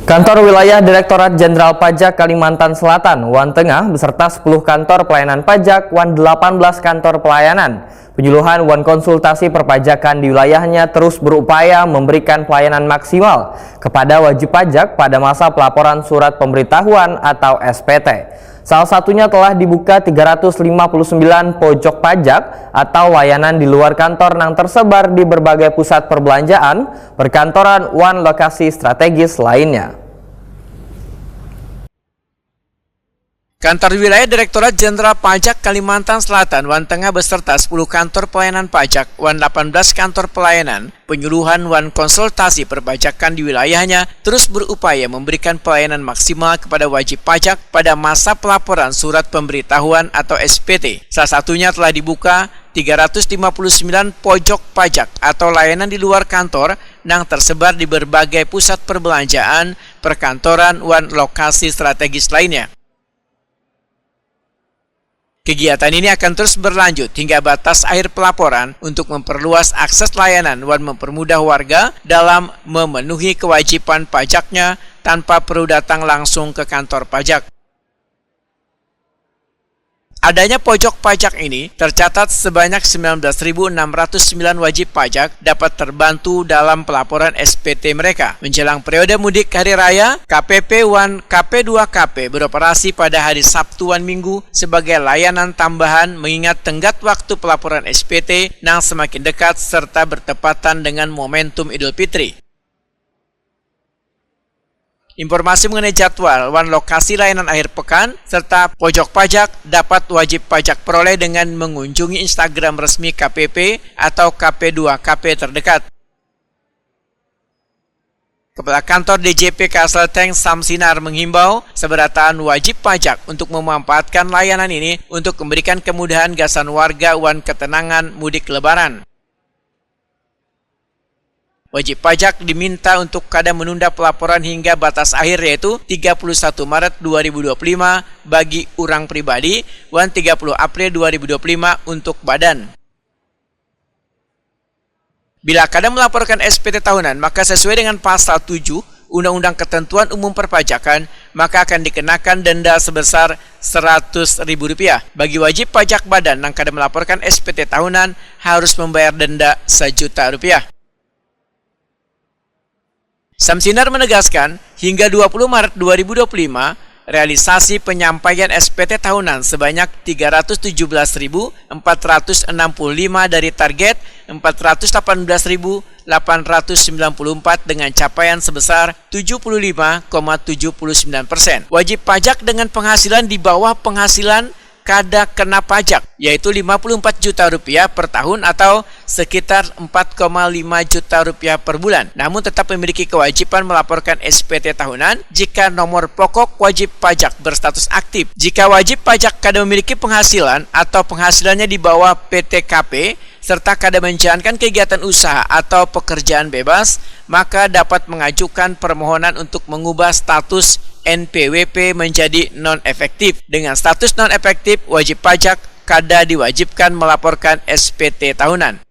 Kantor Wilayah Direktorat Jenderal Pajak Kalimantan Selatan, Wan Tengah, beserta 10 kantor pelayanan pajak, Wan 18 kantor pelayanan, penyuluhan Wan konsultasi perpajakan di wilayahnya terus berupaya memberikan pelayanan maksimal kepada wajib pajak pada masa pelaporan surat pemberitahuan atau SPT. Salah satunya telah dibuka 359 pojok pajak atau layanan di luar kantor yang tersebar di berbagai pusat perbelanjaan, perkantoran, Wan lokasi strategis lainnya. Kantor Wilayah Direktorat Jenderal Pajak Kalimantan Selatan, Wan Tengah beserta 10 kantor pelayanan pajak, Wan 18 kantor pelayanan, penyuluhan Wan konsultasi perpajakan di wilayahnya terus berupaya memberikan pelayanan maksimal kepada wajib pajak pada masa pelaporan surat pemberitahuan atau SPT. Salah satunya telah dibuka 359 pojok pajak atau layanan di luar kantor yang tersebar di berbagai pusat perbelanjaan, perkantoran, Wan lokasi strategis lainnya. Kegiatan ini akan terus berlanjut hingga batas akhir pelaporan untuk memperluas akses layanan dan mempermudah warga dalam memenuhi kewajiban pajaknya tanpa perlu datang langsung ke kantor pajak. Adanya pojok pajak ini tercatat sebanyak 19.609 wajib pajak dapat terbantu dalam pelaporan SPT mereka. Menjelang periode mudik hari raya, KPP Wan KP2KP beroperasi pada hari Sabtu dan Minggu sebagai layanan tambahan mengingat tenggat waktu pelaporan SPT yang semakin dekat serta bertepatan dengan momentum Idul Fitri. Informasi mengenai jadwal Wan lokasi layanan akhir pekan serta pojok pajak dapat wajib pajak peroleh dengan mengunjungi Instagram resmi KPP atau KP2KP terdekat. Kepala Kantor DJP Kalselteng Samsinar menghimbau seberataan wajib pajak untuk memanfaatkan layanan ini untuk memberikan kemudahan gasan warga Wan ketenangan mudik lebaran. Wajib pajak diminta untuk kada menunda pelaporan hingga batas akhir yaitu 31 Maret 2025 bagi orang pribadi dan 30 April 2025 untuk badan. Bila kada melaporkan SPT tahunan, maka sesuai dengan pasal 7 Undang-Undang Ketentuan Umum Perpajakan, maka akan dikenakan denda sebesar Rp100.000. Bagi wajib pajak badan yang kada melaporkan SPT tahunan harus membayar denda Rp1.000.000. Samsinar menegaskan, hingga 20 Maret 2025, realisasi penyampaian SPT tahunan sebanyak 317.465 dari target 418.894 dengan capaian sebesar 75,79%. Wajib pajak dengan penghasilan di bawah penghasilan kada kena pajak, yaitu Rp54 juta per tahun atau sekitar Rp4,5 juta per bulan. Namun tetap memiliki kewajiban melaporkan SPT tahunan jika nomor pokok wajib pajak berstatus aktif. Jika wajib pajak kada memiliki penghasilan atau penghasilannya di bawah PTKP, serta kada menjalankan kegiatan usaha atau pekerjaan bebas, maka dapat mengajukan permohonan untuk mengubah status NPWP menjadi non-efektif. Dengan status non-efektif, wajib pajak kada diwajibkan melaporkan SPT tahunan.